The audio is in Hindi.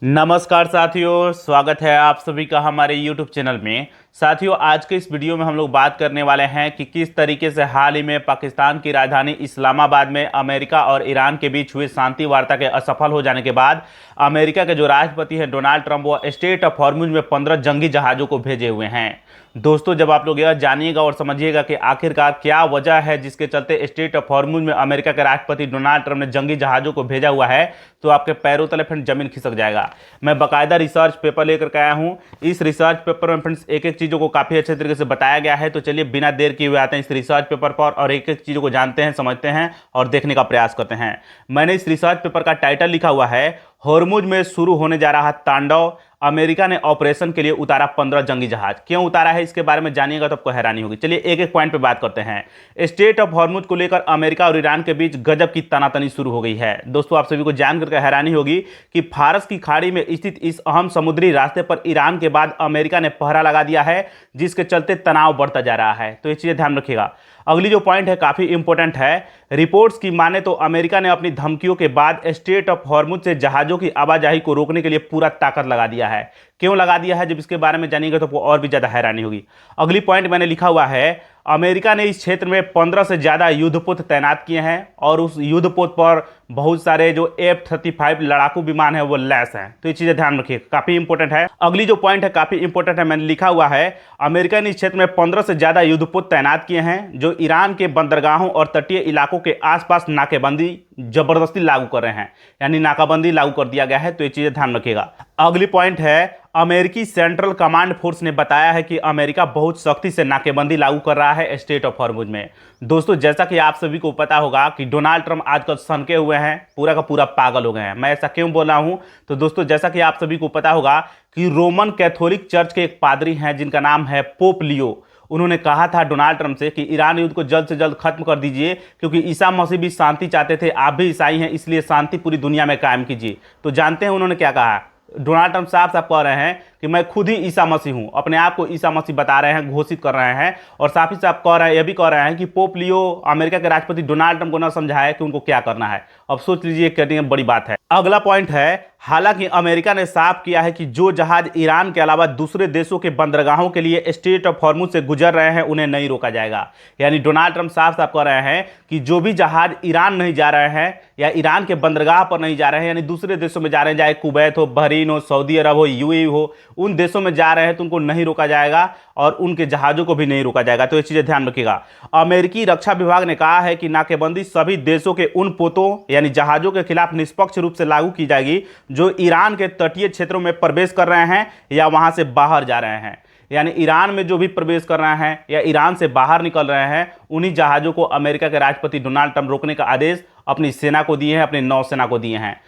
नमस्कार साथियों, स्वागत है आप सभी का हमारे YouTube चैनल में। साथियों, आज के इस वीडियो में हम लोग बात करने वाले हैं कि किस तरीके से हाल ही में पाकिस्तान की राजधानी इस्लामाबाद में अमेरिका और ईरान के बीच हुई शांति वार्ता के असफल हो जाने के बाद अमेरिका के जो राष्ट्रपति हैं डोनाल्ड ट्रंप, वो स्ट्रेट ऑफ हॉर्मुज में 15 जंगी जहाज़ों को भेजे हुए हैं। दोस्तों, जब आप लोग यह जानिएगा और समझिएगा कि आखिरकार क्या वजह है जिसके चलते स्ट्रेट ऑफ हॉर्मुज में अमेरिका के राष्ट्रपति डोनाल्ड ट्रंप ने जंगी जहाज़ों को भेजा हुआ है, तो आपके पैरों तले फ्रेंड जमीन खिसक जाएगा। मैं बाकायदा रिसर्च पेपर लेकर के आया हूं। इस रिसर्च पेपर में फ्रेंड्स एक एक चीज़ों को काफ़ी अच्छे तरीके से बताया गया है। तो चलिए बिना देर किए हुए आते हैं इस रिसर्च पेपर पर और एक एक चीज़ों को जानते हैं, समझते हैं और देखने का प्रयास करते हैं। मैंने इस रिसर्च पेपर का टाइटल लिखा हुआ है, हॉर्मुज में शुरू होने जा रहा तांडव, अमेरिका ने ऑपरेशन के लिए उतारा 15 जंगी जहाज। क्यों उतारा है इसके बारे में जानिएगा तो आपको हैरानी होगी। चलिए एक एक पॉइंट पे बात करते हैं। स्ट्रेट ऑफ हॉर्मुज को लेकर अमेरिका और ईरान के बीच गजब की तनातनी शुरू हो गई है। दोस्तों, आप सभी को जानकर हैरानी होगी कि फारस की खाड़ी में स्थित इस अहम समुद्री रास्ते पर ईरान के बाद अमेरिका ने पहरा लगा दिया है, जिसके चलते तनाव बढ़ता जा रहा है। तो ये चीजें ध्यान रखिएगा। अगली जो पॉइंट है काफी इंपॉर्टेंट है। रिपोर्ट्स की माने तो अमेरिका ने अपनी धमकियों के बाद स्ट्रेट ऑफ हॉर्मुज से जहाजों की आवाजाही को रोकने के लिए पूरा ताकत लगा दिया है। क्यों लगा दिया है, जब इसके बारे में जानिएगा तो आपको और भी ज्यादा हैरानी होगी। अगली पॉइंट मैंने लिखा हुआ है, अमेरिका ने इस क्षेत्र में 15 से ज्यादा युद्धपोत तैनात किए हैं और उस युद्धपोत पर बहुत सारे जो F-35 लड़ाकू विमान है वो लैस हैं। तो ये चीजें ध्यान रखिए, काफी इंपॉर्टेंट है। अगली जो पॉइंट है काफी इंपॉर्टेंट है, मैंने लिखा हुआ है, अमेरिका ने इस क्षेत्र में 15 से ज्यादा युद्धपोत तैनात किए हैं जो ईरान के बंदरगाहों और तटीय इलाकों के आसपास नाकेबंदी जबरदस्ती लागू कर रहे हैं, यानी नाकाबंदी लागू कर दिया गया है। तो ये चीजें ध्यान रखिएगा। अगली पॉइंट है, अमेरिकी सेंट्रल कमांड फोर्स ने बताया है कि अमेरिका बहुत सख्ती से नाकेबंदी लागू कर रहा है स्ट्रेट ऑफ हॉर्मुज में। दोस्तों, जैसा कि आप सभी को पता होगा कि डोनाल्ड ट्रंप आजकल सनके हुए हैं, पूरा का पूरा पागल हो गए हैं। मैं ऐसा क्यों बोल रहा हूं, तो दोस्तों जैसा कि आप सभी को पता होगा कि रोमन कैथोलिक चर्च के एक पादरी हैं जिनका नाम है पोप लियो। उन्होंने कहा था डोनाल्ड ट्रंप से कि ईरान युद्ध को जल्द से जल्द खत्म कर दीजिए, क्योंकि ईसा मसीह भी शांति चाहते थे, आप भी ईसाई हैं, इसलिए शांति पूरी दुनिया में कायम कीजिए। तो जानते हैं उन्होंने क्या कहा। डोनाल्ड ट्रंप साफ साफ कह रहे हैं कि मैं खुद ही ईसा मसीह हूं, अपने आप को ईसा मसीह बता रहे हैं, घोषित कर रहे हैं। और साफ ही साफ कह रहे हैं, यह भी कह रहे हैं कि पोप लियो अमेरिका के राष्ट्रपति डोनाल्ड ट्रंप को न समझाया कि उनको क्या करना है। अब सोच लीजिए, कितनी बड़ी बात है। अगला पॉइंट है, हालांकि अमेरिका ने साफ किया है कि जो जहाज ईरान के अलावा दूसरे देशों के बंदरगाहों के लिए स्ट्रेट ऑफ हॉर्मुज से गुजर रहे हैं उन्हें नहीं रोका जाएगा। यानी डोनाल्ड ट्रंप साफ साफ कह रहे हैं कि जो भी जहाज ईरान नहीं जा रहे हैं या ईरान के बंदरगाह पर नहीं जा रहे हैं, यानी दूसरे देशों में जा रहे हैं, चाहे कुवैत हो, बहरीन हो, सऊदी अरब हो, यूएई हो, उन देशों में जा रहे हैं तो उनको नहीं रोका जाएगा और उनके जहाजों को भी नहीं रोका जाएगा। तो ये चीजें ध्यान रखिएगा। अमेरिकी रक्षा विभाग ने कहा है कि नाकेबंदी सभी देशों के उन पोतों यानी जहाजों के खिलाफ निष्पक्ष रूप से लागू की जाएगी जो ईरान के तटीय क्षेत्रों में प्रवेश कर रहे हैं या वहां से बाहर जा रहे हैं। यानी ईरान में जो भी प्रवेश कर रहे हैं या ईरान से बाहर निकल रहे हैं, उन्हीं जहाजों को अमेरिका के राष्ट्रपति डोनाल्ड ट्रंप रोकने का आदेश अपनी सेना को दिए हैं, अपनी नौसेना को दिए हैं।